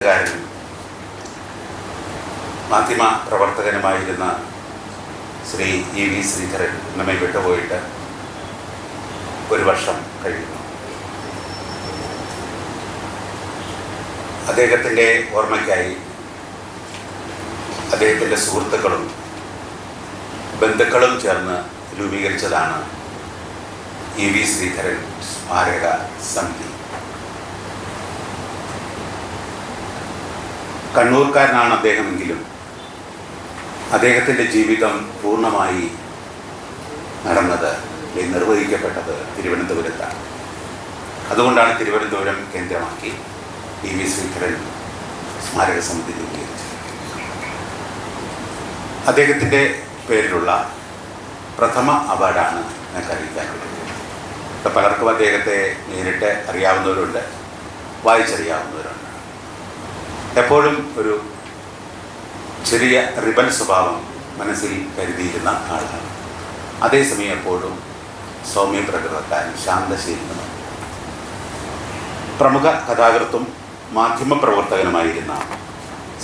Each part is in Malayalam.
കാരനും മാധ്യമ പ്രവർത്തകനുമായിരുന്ന ശ്രീ EV ശ്രീധരൻ നമ്മെ വിട്ടുപോയിട്ട് ഒരു വർഷം കഴിയുന്നു. അദ്ദേഹത്തിൻ്റെ ഓർമ്മയ്ക്കായി അദ്ദേഹത്തിൻ്റെ സുഹൃത്തുക്കളും ബന്ധുക്കളും ചേർന്ന് രൂപീകരിച്ചതാണ് EV ശ്രീധരൻ സ്മാരക സമിതി. കണ്ണൂർക്കാരനാണ് അദ്ദേഹമെങ്കിലും അദ്ദേഹത്തിൻ്റെ ജീവിതം പൂർണ്ണമായി നടന്നത് നിർവഹിക്കപ്പെട്ടത് തിരുവനന്തപുരത്താണ്. അതുകൊണ്ടാണ് തിരുവനന്തപുരം കേന്ദ്രമാക്കി EV ശ്രീധരൻ സ്മാരക സമിതി രൂപീകരിച്ചത്. അദ്ദേഹത്തിൻ്റെ പേരിലുള്ള പ്രഥമ അവാർഡാണ് ഞങ്ങൾക്ക് അറിയിക്കാൻ പറ്റുന്നത്. ഇപ്പോൾ പലർക്കും അദ്ദേഹത്തെ നേരിട്ട് അറിയാവുന്നവരുണ്ട്, വായിച്ചറിയാവുന്നവരുണ്ട്. എപ്പോഴും ഒരു ചെറിയ റിബൽ സ്വഭാവം മനസ്സിൽ കരുതിയിരുന്ന ആളാണ്. അതേസമയം എപ്പോഴും സൗമ്യ പ്രകൃതക്കാരൻ, ശാന്തശീലനും പ്രമുഖ കഥാകൃത്തും മാധ്യമപ്രവർത്തകനുമായിരുന്ന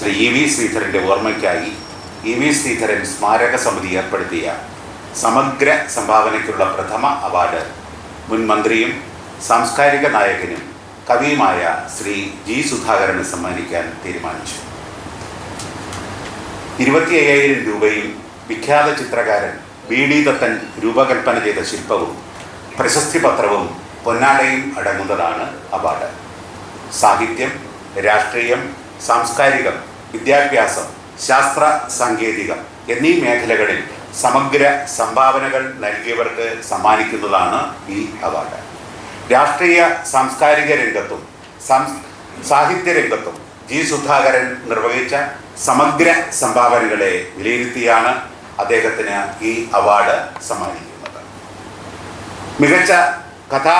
ശ്രീ EV ശ്രീധരൻ്റെ ഓർമ്മയ്ക്കായി EV ശ്രീധരൻ സ്മാരക സമിതി ഏർപ്പെടുത്തിയ സമഗ്ര സംഭാവനയ്ക്കുള്ള പ്രഥമ അവാർഡ് മുൻ മന്ത്രിയും സാംസ്കാരിക നായകനും കവിയുമായ ശ്രീ G സുധാകരന് സമ്മാനിക്കാൻ തീരുമാനിച്ചു. 25,000 രൂപയും വിഖ്യാത ചിത്രകാരൻ BD ദത്തൻ രൂപകൽപ്പന ചെയ്ത ശില്പവും പ്രശസ്തി പത്രവും പൊന്നാടയും അടങ്ങുന്നതാണ് അവാർഡ്. സാഹിത്യം, രാഷ്ട്രീയം, സാംസ്കാരികം, വിദ്യാഭ്യാസം, ശാസ്ത്ര സാങ്കേതികം എന്നീ മേഖലകളിൽ സമഗ്ര സംഭാവനകൾ നൽകിയവർക്ക് സമ്മാനിക്കുന്നതാണ് ഈ അവാർഡ്. രാഷ്ട്രീയ സാംസ്കാരിക രംഗത്തും സാഹിത്യ രംഗത്തും G സുധാകരൻ നിർവഹിച്ച സമഗ്ര സംഭാവനകളെ വിലയിരുത്തിയാണ് അദ്ദേഹത്തിന് ഈ അവാർഡ് സമ്മാനിക്കുന്നത്. മികച്ച കഥാ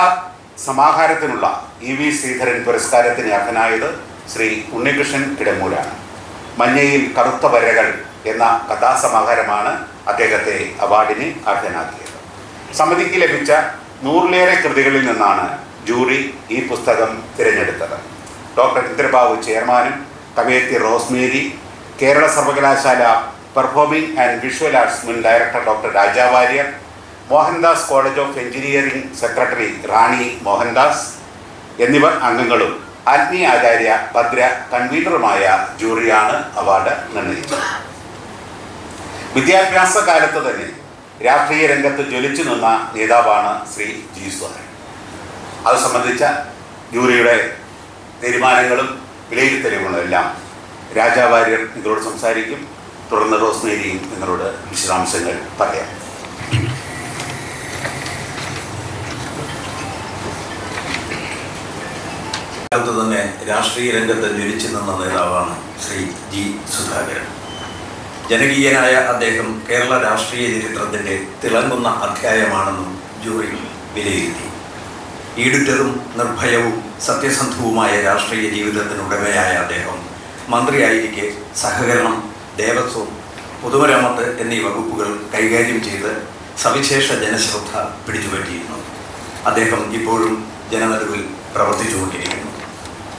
സമാഹാരത്തിനുള്ള EV ശ്രീധരൻ പുരസ്കാരത്തിന് അർഹനായത് ശ്രീ ഉണ്ണികൃഷ്ണൻ കിടങ്ങൂരാണ്. മഞ്ഞയിൽ കറുത്ത വരകൾ എന്ന കഥാസമാഹാരമാണ് അദ്ദേഹത്തെ അവാർഡിന് അർഹനാക്കിയത്. സമിതിക്ക് ലഭിച്ച 100-ലേറെ കൃതികളിൽ നിന്നാണ് ജൂറി ഈ പുസ്തകം തിരഞ്ഞെടുത്തത്. ഡോക്ടർ ഇന്ദ്രബാബു ചെയർമാനും കവയത്രി റോസ്മേരി, കേരള സർവകലാശാല പെർഫോമിംഗ് ആൻഡ് വിഷ്വൽ ആർട്സ് മുൻ director doctor Raja Warrier, Mohandas college of engineering secretary Rani Mohandas എന്നിവർ അംഗങ്ങളും ആത്മീയ ആചാര്യ ഭദ്ര കൺവീനറുമായ ജൂറിയാണ് അവാർഡ് നിർണയിച്ചത്. വിദ്യാഭ്യാസ കാലത്ത് തന്നെ രാഷ്ട്രീയ രംഗത്ത് ജ്വലിച്ചു നിന്ന നേതാവാണ് ശ്രീ G സുധാകരൻ. അത് സംബന്ധിച്ച ജൂറിയുടെ തീരുമാനങ്ങളും വിലയിരുത്തലുകളും എല്ലാം രാജാ വാര്യർ നിങ്ങളോട് സംസാരിക്കും. തുടർന്ന് റോസ്മേരിയും നിങ്ങളോട് വിശദാംശങ്ങൾ പറയാം. കാലത്ത് തന്നെ രാഷ്ട്രീയ രംഗത്ത് ജ്വലിച്ചു നിന്ന നേതാവാണ് ശ്രീ G സുധാകരൻ. ജനകീയനായ അദ്ദേഹം കേരള രാഷ്ട്രീയ ചരിത്രത്തിൻ്റെ തിളങ്ങുന്ന അധ്യായമാണെന്നും ജൂറി വിലയിരുത്തി. ഈടുറ്റതും നിർഭയവും സത്യസന്ധവുമായ രാഷ്ട്രീയ ജീവിതത്തിനുടമയായ അദ്ദേഹം മന്ത്രിയായിരിക്കെ സഹകരണം, ദേവസ്വം, പൊതുമരാമത്ത് എന്നീ വകുപ്പുകൾ കൈകാര്യം ചെയ്ത് സവിശേഷ ജനശ്രദ്ധ പിടിച്ചുപറ്റിയിരുന്നു. അദ്ദേഹം ഇപ്പോഴും ജനനടുവിൽ പ്രവർത്തിച്ചുകൊണ്ടിരിക്കുന്നു.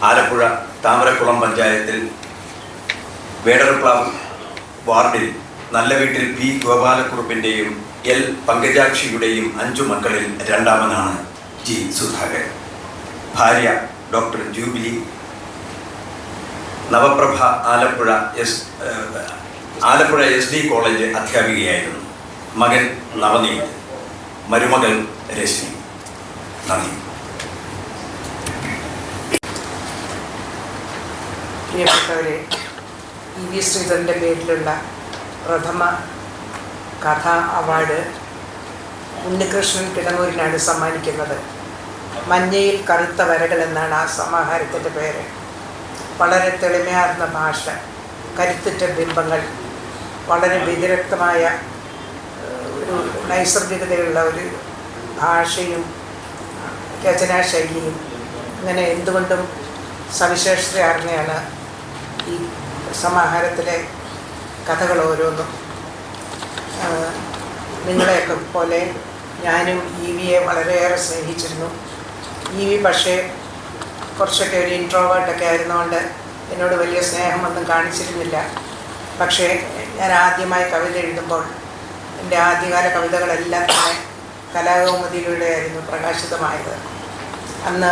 ആലപ്പുഴ താമരക്കുളം പഞ്ചായത്തിൽ വേടർപ്ലാവ് വാർഡിൽ നല്ല വീട്ടിൽ P ഗോപാലക്കുറുപ്പിൻ്റെയും L പങ്കജാക്ഷിയുടെയും 5 മക്കളിൽ രണ്ടാമനാണ് G സുധാകരൻ. ഭാര്യ doctor Jubilee Navaprabha Alappuzha SD college അധ്യാപികയായിരുന്നു. മകൻ നവനീത്, മരുമകൾ രശ്മി. നന്ദി. പ്രിയപ്പെട്ടവരെ, EV ശ്രീധരൻ്റെ പേരിലുള്ള പ്രഥമ കഥാ അവാർഡ് ഉണ്ണികൃഷ്ണൻ കിടങ്ങൂരിനാണ് സമ്മാനിക്കുന്നത്. മഞ്ഞയിൽ കറുത്ത വരകൾ എന്നാണ് ആ സമാഹാരത്തിൻ്റെ പേര്. വളരെ തെളിമയാർന്ന ഭാഷ, കരുത്തുറ്റ ബിംബങ്ങൾ, വളരെ വ്യതിരക്തമായ ഒരു നൈസർഗികതയുള്ള ഒരു ഭാഷയും രചനാശൈലിയും, ഇങ്ങനെ എന്തുകൊണ്ടും സവിശേഷതയാർന്നയാണ് ഈ സമാഹാരത്തിലെ കഥകൾ ഓരോന്നും. നിങ്ങളെയൊക്കെ പോലെ ഞാനും EVയെ വളരെയേറെ സ്നേഹിച്ചിരുന്നു. EV പക്ഷേ കുറച്ചൊക്കെ ഒരു ഇൻട്രോവേർട്ടൊക്കെ ആയിരുന്നുകൊണ്ട് എന്നോട് വലിയ സ്നേഹമൊന്നും കാണിച്ചിരുന്നില്ല. പക്ഷേ ഞാൻ ആദ്യമായി കവിത എഴുതുമ്പോൾ എൻ്റെ ആദ്യകാല കവിതകളെല്ലാം തന്നെ കലാകൗമുദിയിലൂടെയായിരുന്നു പ്രകാശിതമായത്. അന്ന്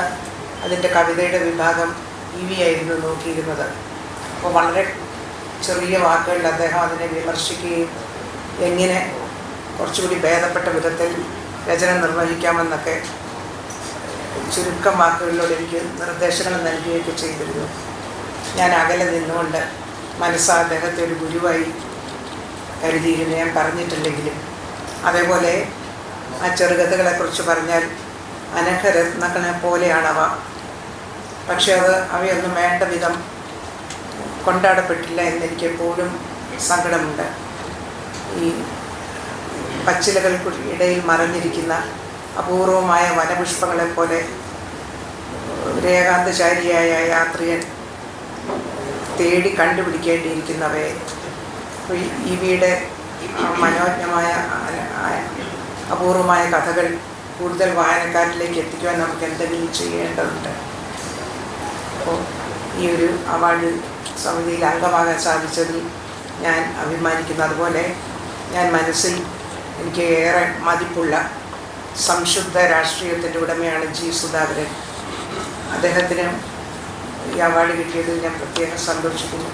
അതിൻ്റെ കവിതയുടെ വിഭാഗം ആയിരുന്നു നോക്കിയിരുന്നത്. അപ്പോൾ വളരെ ചെറിയ വാക്കുകളിൽ അദ്ദേഹം അതിനെ വിമർശിക്കുകയും എങ്ങനെ കുറച്ചുകൂടി ഭേദപ്പെട്ട വിധത്തിൽ രചന നിർവഹിക്കാമെന്നൊക്കെ ചുരുക്കം വാക്കുകളിലൂടെ എനിക്ക് നിർദ്ദേശങ്ങൾ നൽകുകയൊക്കെ ചെയ്തിരുന്നു. ഞാൻ അകലെ നിന്നുകൊണ്ട് മനസ്സാ അദ്ദേഹത്തെ ഒരു ഗുരുവായി കരുതിയിരുന്നു, ഞാൻ പറഞ്ഞിട്ടില്ലെങ്കിലും. അതേപോലെ ആ ചെറുകഥകളെക്കുറിച്ച് പറഞ്ഞാൽ അനഘരത്നങ്ങളെ പോലെയാണവ. പക്ഷെ അവയൊന്നും വേണ്ട വിധം കൊണ്ടാടപ്പെട്ടില്ല എന്നെനിക്ക് എപ്പോഴും സങ്കടമുണ്ട്. ഈ പച്ചിലകൾക്ക് ഇടയിൽ മറഞ്ഞിരിക്കുന്ന അപൂർവമായ വനപുഷ്പങ്ങളെപ്പോലെ ഒരു ഏകാന്തചാരിയായ യാത്രികൻ തേടി കണ്ടുപിടിക്കേണ്ടിയിരിക്കുന്നവയെ ഇവയുടെ മനോജ്ഞമായ അപൂർവമായ കഥകൾ കൂടുതൽ വായനക്കാരിലേക്ക് എത്തിക്കുവാൻ നമുക്ക് എന്തെങ്കിലും ചെയ്യേണ്ടതുണ്ട്. അപ്പോൾ ഈ ഒരു അവാർഡ് സമിതിയിൽ അംഗമാകാൻ സാധിച്ചതിൽ ഞാൻ അഭിമാനിക്കുന്നു. അതുപോലെ ഞാൻ മനസ്സിൽ എനിക്ക് ഏറെ മതിപ്പുള്ള സംശുദ്ധ രാഷ്ട്രീയത്തിൻ്റെ ഉടമയാണ് ജി സുധാകരൻ. അദ്ദേഹത്തിന് ഈ അവാർഡ് കിട്ടിയതിൽ ഞാൻ പ്രത്യേകം സന്തോഷിക്കുന്നു.